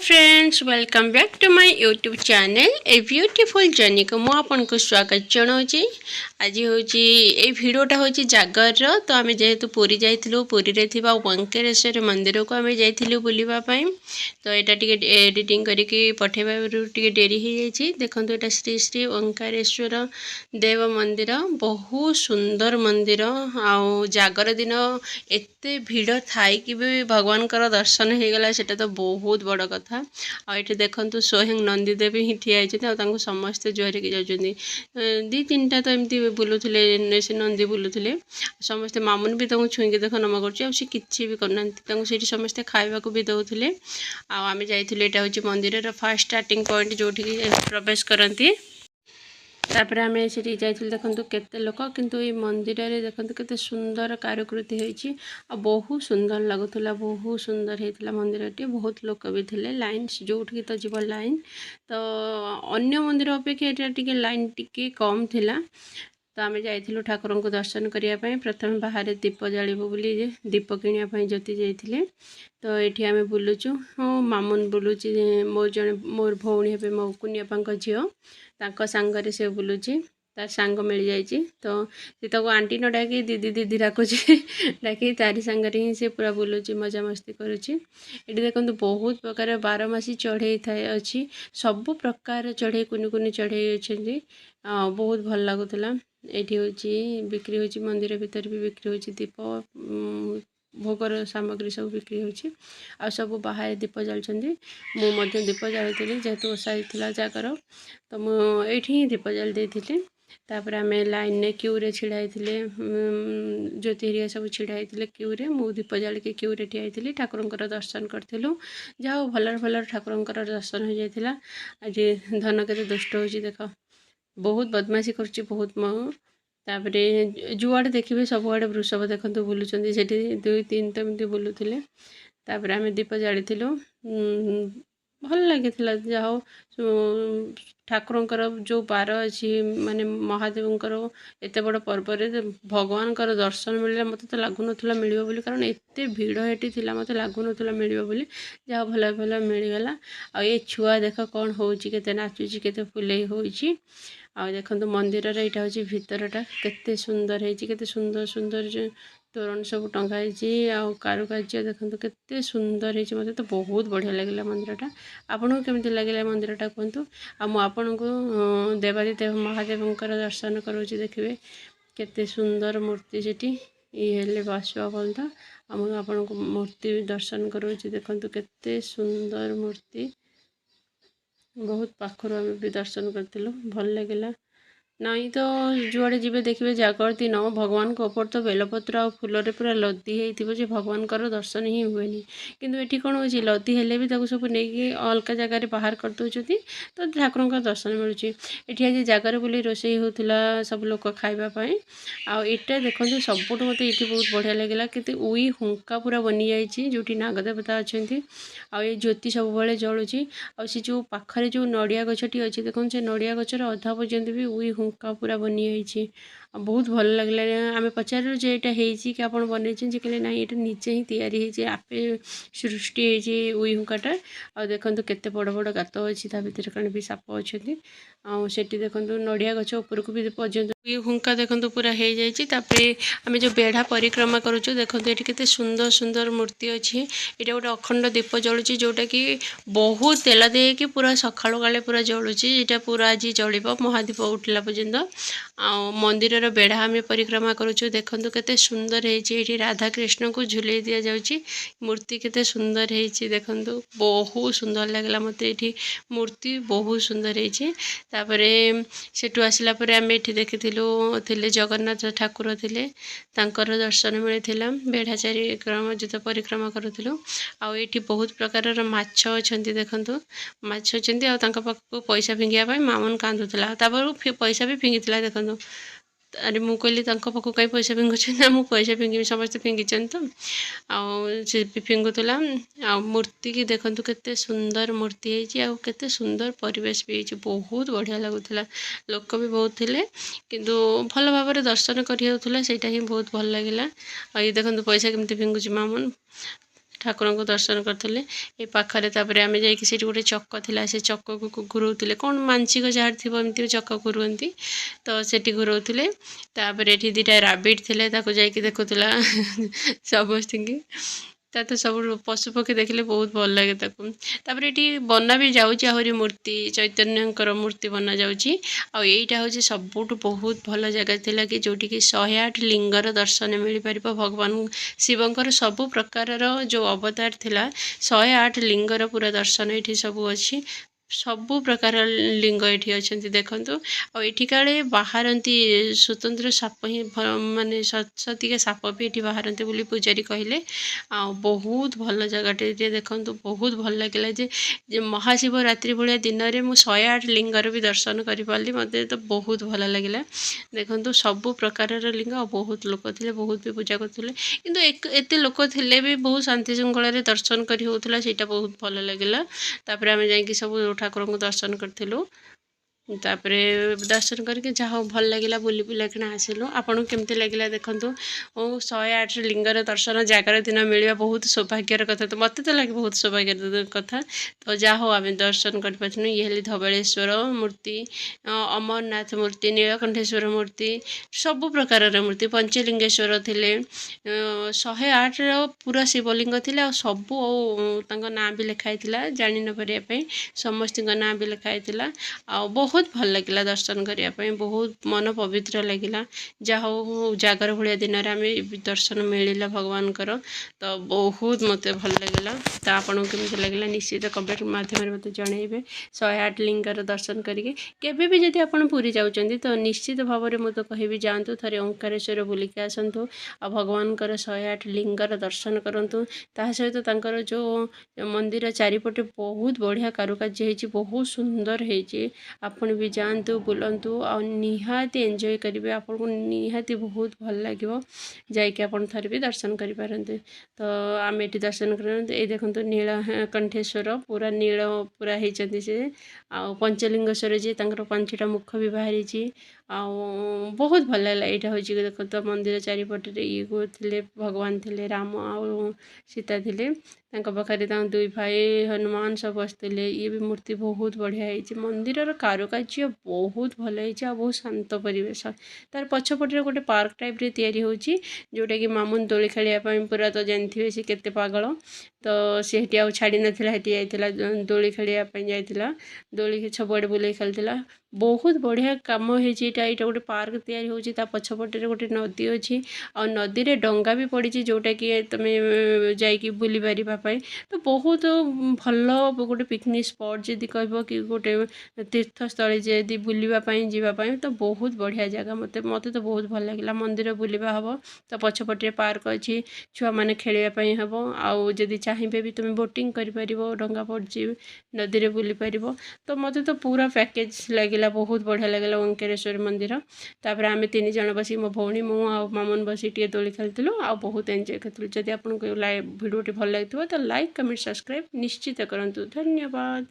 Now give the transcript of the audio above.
Friends welcome back to my YouTube channel a beautiful journey को मु आपको स्वागत जनाऊँगी। आज हूँ ये भिडटा हूँ जागर तो आम जेहेतु पुरी जाइलु पुरी रे थिबा वंकेश्वर मंदिर को आम जाइलु बुलावाई तो यहाँ टे एडिटिंग करके पठेबार टे डेरी हो जाए। देखो यहाँ श्री श्री ओंकारेश्वर देव मंदिर बहुत सुंदर मंदिर आउ जागर दिन एते भिड़ थाई कि भी भगवान दर्शन हो गला सेटा तो बहुत बड़ कथा। आइए देखो स्वयं नंदीदेव ही ठिया होती समस्ते जुआरिक जाऊँगी दी तीन टा तो एमती बुलूले से नंदी बुलूले समस्ते मामुन भी तक छुईक देख नमा कर किसी भी करना से समस्ते खावा भी दौले आम जाइए। यहाँ हूँ मंदिर फास्ट स्टार्टिंग पॉइंट जो प्रवेश करती तापर आम से जाइए देखो केते लोक किंतु ये मंदिर रे देखो केते सुंदर कारुकृति होती बहुत सुंदर लगुला बहुत सुंदर होता मंदिर टी बहुत लोक भी थे लाइन जो तो जीव लाइन तो अन्य मंदिर अपेक्षा यहाँ टी लाइन टी कम थिला तो आम जाइलु ठाकुर को दर्शन करने प्रथम बाहर दीप जालू बोली दीप किणापी ज्योति जाइए तो ये आम बुलुचु हाँ मामुन बुलूची मोर जड़े मोर भौणी हे मो कुनियापा झील तांको सांगरे से बुलूची तार सांग मिल जाइए तो सी आंटी न डाकी दीदी दीदी डाकुची डाकी तारी सांगरे ही से पूरा बुलूची मजा मस्ती करुची। ये देखो बहुत प्रकार बारमासी चढ़ई थाए अच्छी सबु प्रकार चढ़ई कुनि कुनि चढ़ई अच्छे बहुत भल लगुला। ये हूँ बिक्री हो मंदिर भितर भी बिक्री हो दीप भोगर सामग्री सब बिक्री होची आ सब बाहर दीप जालुंट मुझे दीप जाली जेहेतु ओसा होता जागर तो मुझे ही दीप जाली देती तापर आम लाइन ने क्यू रे छिड़ा होते ज्योति हरिया सब छिड़ा होते क्यू रे मु दीप जालिक क्यू रे ठिया ठाकुर दर्शन करूँ जहाँ भलर भलर ठाकुर दर्शन हो जाता। आज धन के दुष्ट हो देख बहुत बदमाशी कर बहुत तापरे जुआड़े देखिए सबुआड़े वृषभ देखते बुलूँ से दुई तीन तो एमती बुलूले तापर आम दीप जाली भल लगी जहाँ ठाकुर जो बार अच्छी माने महादेवंकर एत बड़ पर्व भगवान दर्शन मिलला मत तो लगुन मिल बोली कारण एत भिड़ ये थी मत लगुन मिल बोली जहाँ भल भल मिलगला। आ ये छुआ देख कौन हो नाचुची के फुले हो देखो मंदिर यहाँ हूँ भितरटा केते सुंदर है सुंदर सुंदर तोरण सब टंगाई कारुकार्य देखो केते सुंदर है मत तो बहुत बढ़िया लगे मंदिरटा। आपको केमती लगे मंदिरटा कहतु आपन को देवादिदेव महादेवंकर दर्शन करोची देखिए केते सुंदर मूर्ति सेठी ये बासुआ बोलता आपन को मूर्ति दर्शन करोची देखो केते सुंदर मूर्ति बहुत पाखर आम भी दर्शन करूँ भल लगे नहीं तो जुआड़े जी देखिए जागर दिन भगवान को ऊपर तो बेलपत्र आ फूल पूरा लदी हो भगवान दर्शन ही हुए किंतु ये कौन हो लदी हेले भी सब नहीं अलग जगार बाहर कर दौरान तो ठाकुर दर्शन मिलूँ। ये आज जगार बोली रोषे होता सब लोक खावाई आईटा देखो सबुठ मत ये बहुत बढ़िया लगे कि उई हुंका पूरा बनी जाइए जो नागदेवता अच्छा ये ज्योति सब बड़े जलुची आसी जो पाखरे जो नड़िया गछटी अच्छी देखो से नड़िया गचर अधा पर्यंत भी उई हुंका पूरा बनी जाइए बहुत भल लगे आम पचारू जे यहाँ कि आप बनई कहले ना ये निजे ही तैयारी आपे सृष्टि उई हुंकाटा आ देखो केते बड़ बड़ गात अच्छी भितर कण भी साप अच्छा सेठी देखो नड़िया गछ ऊपर को भी पर्यंत उई हुंका देखो पूरा हो जाए। आम जो बेढ़ा परिक्रमा करुचु देखो ये केते सुंदर सुंदर मूर्ति अच्छी ये गोटे अखंड दीप जलुची जोटा कि बहुत तेल देकी पूरा सकाल काले पूरा जलुची यहाँ पूरा आज जल महादीप उठला पर्यंत आ मंदिर बेढ़ा आम परिक्रमा करुचु देखो केते सुंदर है राधा कृष्ण को झुले दि जाऊँगी मूर्ति केते सुंदर है देखो बहुत सुंदर लगला मत ये मूर्ति बहुत सुंदर है। सेठू आसला आम ये देखी थे जगन्नाथ ठाकुर थे दर्शन मिलता बेढ़ा चारिक्रम जो परिक्रमा करूँ आठी बहुत प्रकार माछ अच्छा देखु माछ अच्छा पाखक पैसा फिंगापी मामन कांदुला पैसा भी फिंगी देखो अरे मु कहली पाखक कहीं पैसा फिंगुचे ना मु पैसा फिंगी समस्त फिंगिचन तो आए फिंगुला आ मूर्ति की देखु केते सुंदर मूर्ति है सुंदर परिवेश भी है बहुत बढ़िया लगुला लोक भी बहुत थे किंतु भल भाव दर्शन करना ही बहुत भल लगे। ये देखो पैसा केमती फिंगुची मामन ଠାକୁରଙ୍କୁ ଦର୍ଶନ କରିଥିଲେ। ଏ ପାଖରେ ତାପରେ ଆମେ ଯାଇକି ସେଇଠି ଗୋଟେ ଚକ ଥିଲା, ସେ ଚକକୁ ଘୁରଉଥିଲେ, କ'ଣ ମାନସିକ ଯାହାର ଥିବ ଏମିତି ଚକ ଘୁରୁଅନ୍ତି, ତ ସେଠି ଘୁରଉଥିଲେ। ତାପରେ ଏଠି ଦୁଇଟା ରାବିଟ୍ ଥିଲେ, ତାକୁ ଯାଇକି ଦେଖୁଥିଲା ସମସ୍ତଙ୍କୁ। ତା ତ ସବୁ ପଶୁପକ୍ଷୀ ଦେଖିଲେ ବହୁତ ଭଲ ଲାଗେ ତାକୁ। ତାପରେ ଏଠି ବନା ବି ଯାଉଛି ଆହୁରି ମୂର୍ତ୍ତି, ଚୈତନ୍ୟଙ୍କର ମୂର୍ତ୍ତି ବନାଯାଉଛି। ଆଉ ଏଇଟା ହେଉଛି ସବୁଠୁ ବହୁତ ଭଲ ଜାଗା ଥିଲା କି ଯେଉଁଠିକି 108 ଲିଙ୍ଗର ଦର୍ଶନ ମିଳିପାରିବ। ଭଗବାନ ଶିବଙ୍କର ସବୁ ପ୍ରକାରର ଯେଉଁ ଅବତାର ଥିଲା, 108 ଲିଙ୍ଗର ପୁରା ଦର୍ଶନ ଏଠି ସବୁ ଅଛି। ସବୁ ପ୍ରକାର ଲିଙ୍ଗ ଏଠି ଅଛନ୍ତି ଦେଖନ୍ତୁ। ଆଉ ଏଠି କାଳେ ବାହାରନ୍ତି ସ୍ୱତନ୍ତ୍ର ସାପ ହିଁ, ମାନେ ସତସତିକା ସାପ ବି ଏଠି ବାହାରନ୍ତି ବୋଲି ପୂଜାରୀ କହିଲେ। ଆଉ ବହୁତ ଭଲ ଜାଗାଟେ ଯେ ଦେଖନ୍ତୁ, ବହୁତ ଭଲ ଲାଗିଲା ଯେ ମହାଶିବରାତ୍ରି ଭଳିଆ ଦିନରେ ମୁଁ 108 ଲିଙ୍ଗର ବି ଦର୍ଶନ କରିପାରିଲି। ମୋତେ ତ ବହୁତ ଭଲ ଲାଗିଲା। ଦେଖନ୍ତୁ ସବୁ ପ୍ରକାରର ଲିଙ୍ଗ, ଆଉ ବହୁତ ଲୋକ ଥିଲେ, ବହୁତ ବି ପୂଜା କରୁଥିଲେ। କିନ୍ତୁ ଏତେ ଲୋକ ଥିଲେ ବି ବହୁତ ଶାନ୍ତି ଶୃଙ୍ଖଳାରେ ଦର୍ଶନ କରି ହେଉଥିଲା, ସେଇଟା ବହୁତ ଭଲ ଲାଗିଲା। ତାପରେ ଆମେ ଯାଇକି ସବୁ ଠାକୁରଙ୍କୁ ଦର୍ଶନ କରିଥିଲୁ। ତାପରେ ଦର୍ଶନ କରିକି ଯାହା ହଉ ଭଲ ଲାଗିଲା, ବୁଲି ବୁଲାକିନା ଆସିଲୁ। ଆପଣଙ୍କୁ କେମିତି ଲାଗିଲା ଦେଖନ୍ତୁ। ଓ 108 ଲିଙ୍ଗର ଦର୍ଶନ ଜାଗର ଦିନ ମିଳିବା ବହୁତ ସୌଭାଗ୍ୟର କଥା। ତ ମୋତେ ତ ଲାଗେ ବହୁତ ସୌଭାଗ୍ୟର କଥା। ତ ଯାହା ହଉ ଆମେ ଦର୍ଶନ କରିପାରିଥିଲୁ। ଇଏ ହେଲେ ଧବଳେଶ୍ୱର ମୂର୍ତ୍ତି, ଅମରନାଥ ମୂର୍ତ୍ତି, ନୀଳକଣ୍ଠେଶ୍ୱର ମୂର୍ତ୍ତି, ସବୁ ପ୍ରକାରର ମୂର୍ତ୍ତି, ପଞ୍ଚଲିଙ୍ଗେଶ୍ୱର ଥିଲେ। 108ର ପୁରା ଶିବଲିଙ୍ଗ ଥିଲା। ଆଉ ସବୁ ତାଙ୍କ ନାଁ ବି ଲେଖା ହେଇଥିଲା, ଜାଣି ନ ପାରିବା ପାଇଁ ସମସ୍ତଙ୍କ ନାଁ ବି ଲେଖା ହେଇଥିଲା। ଆଉ ବହୁତ ଭଲ ଲାଗିଲା ଦର୍ଶନ କରିବା ପାଇଁ, ବହୁତ ମନ ପବିତ୍ର ଲାଗିଲା। ଯାହା ହଉ ଜାଗର ଭଳିଆ ଦିନରେ ଆମେ ଦର୍ଶନ ମିଳିଲା ଭଗବାନଙ୍କର। ତ ବହୁତ ମୋତେ ଭଲ ଲାଗିଲା। ତ ଆପଣଙ୍କୁ କେମିତି ଲାଗିଲା ନିଶ୍ଚିତ କମେଣ୍ଟ ମାଧ୍ୟମରେ ମୋତେ ଜଣାଇବେ। 108 ଲିଙ୍ଗର ଦର୍ଶନ କରିକି କେବେ ବି ଯଦି ଆପଣ ପୁରୀ ଯାଉଛନ୍ତି ତ ନିଶ୍ଚିତ ଭାବରେ ମୁଁ ତ କହିବି ଯାଆନ୍ତୁ, ଥରେ ଓଙ୍କାରେଶ୍ୱର ବୁଲିକି ଆସନ୍ତୁ। ଆଉ ଭଗବାନଙ୍କର 108 ଲିଙ୍ଗର ଦର୍ଶନ କରନ୍ତୁ। ତା ସହିତ ତାଙ୍କର ଯେଉଁ ମନ୍ଦିର ଚାରିପଟେ ବହୁତ ବଢ଼ିଆ କାରୁକାର୍ଯ୍ୟ ହେଇଛି, ବହୁତ ସୁନ୍ଦର ହେଇଛି। ଆପଣ ବି ଯାଆନ୍ତୁ, ବୁଲନ୍ତୁ, ଆଉ ନିହାତି ଏନ୍ଜୟ କରିବେ। ଆପଣଙ୍କୁ ନିହାତି ବହୁତ ଭଲ ଲାଗିବ। ଯାଇକି ଆପଣ ଥରେ ବି ଦର୍ଶନ କରିପାରନ୍ତି। ତ ଆମେ ଏଠି ଦର୍ଶନ କରନ୍ତୁ। ଏଇ ଦେଖନ୍ତୁ ନୀଳକଣ୍ଠେଶ୍ୱର ପୁରା ନୀଳ ପୁରା ହେଇଛନ୍ତି ସେ। ଆଉ ପଞ୍ଚଲିଙ୍ଗେଶ୍ୱର ଯେ ତାଙ୍କର 5ଟା ମୁଖ ବି ବାହାରିଛି। ଆଉ ବହୁତ ଭଲ ଲାଗିଲା। ଏଇଟା ହେଉଛି ଦେଖନ୍ତୁ ମନ୍ଦିର ଚାରିପଟରେ ଇଏ ଥିଲେ, ଭଗବାନ ଥିଲେ, ରାମ ଆଉ ସୀତା ଥିଲେ। ତାଙ୍କ ପାଖରେ ତାଙ୍କ 2 ଭାଇ ହନୁମାନ ସବୁ ଆସିଥିଲେ। ଇଏ ବି ମୂର୍ତ୍ତି ବହୁତ ବଢ଼ିଆ ହେଇଛି। ମନ୍ଦିରର କାରୁକାର୍ଯ୍ୟ ବହୁତ ଭଲ ହେଇଛି, ଆଉ ବହୁତ ଶାନ୍ତ ପରିବେଶ। ତାର ପଛପଟରେ ଗୋଟେ ପାର୍କ ଟାଇପ୍ରେ ତିଆରି ହେଉଛି, ଯେଉଁଟାକି ମାମୁନ ଦୋଳି ଖେଳିବା ପାଇଁ ପୁରା ତ ଜାଣିଥିବେ ସେ କେତେ ପାଗଳ। ତ ସେ ସେଠି ଆଉ ଛାଡ଼ି ନଥିଲା, ସେଠି ଯାଇଥିଲା ଦୋଳି ଖେଳିବା ପାଇଁ ଯାଇଥିଲା। ଦୋଳି ସବୁଆଡ଼େ ବୁଲେଇ ଖେଳିଥିଲା। ବହୁତ ବଢ଼ିଆ କାମ ହେଇଛି। ଏଇଟା ଗୋଟେ ପାର୍କ ତିଆରି ହେଉଛି। ତା ପଛପଟରେ ଗୋଟେ ନଦୀ ଅଛି, ଆଉ ନଦୀରେ ଡଙ୍ଗା ବି ପଡ଼ିଛି, ଯେଉଁଟାକି ତୁମେ ଯାଇକି ବୁଲି ପାରିବା ପାଇଁ। ତ ବହୁତ ଭଲ ଗୋଟେ ପିକନିକ୍ ସ୍ପଟ୍ ଯଦି କହିବ କି ଗୋଟେ ତୀର୍ଥସ୍ଥଳୀ ଯଦି ବୁଲିବା ପାଇଁ ଯିବା ପାଇଁ, ତ ବହୁତ ବଢ଼ିଆ ଜାଗା। ମୋତେ ତ ବହୁତ ଭଲ ଲାଗିଲା। ମନ୍ଦିର ବୁଲିବା ହେବ, ତ ପଛପଟରେ ପାର୍କ ଅଛି, ଛୁଆମାନେ ଖେଳିବା ପାଇଁ ହେବ। ଆଉ ଯଦି ଚାହିଁବେ ବି ତୁମେ ବୋଟିଂ କରିପାରିବ, ଡଙ୍ଗା ପଡ଼ିଛି, ନଦୀରେ ବୁଲି ପାରିବ। ତ ମୋତେ ତ ପୁରା ପ୍ୟାକେଜ୍ ଲାଗିଲା, ବହୁତ ବଢ଼ିଆ ଲାଗିଲା ଓଙ୍କାରେଶ୍ୱର ମନ୍ଦିର। ତାପରେ ଆମେ 3 ଜଣ ବସି, ମୋ ଭଉଣୀ, ମୁଁ ଆଉ ମାମୁନ ବସି ଟିକେ ଦୋଳି ଖେଳିଥିଲୁ, ଆଉ ବହୁତ ଏନ୍ଜୟ କରିଥିଲୁ। ଯଦି ଆପଣଙ୍କୁ ଭିଡ଼ିଓଟି ଭଲ ଲାଗିଥିବ ତ ଲାଇକ୍, କମେଣ୍ଟ, ସବସ୍କ୍ରାଇବ୍ ନିଶ୍ଚିତ କରନ୍ତୁ। ଧନ୍ୟବାଦ।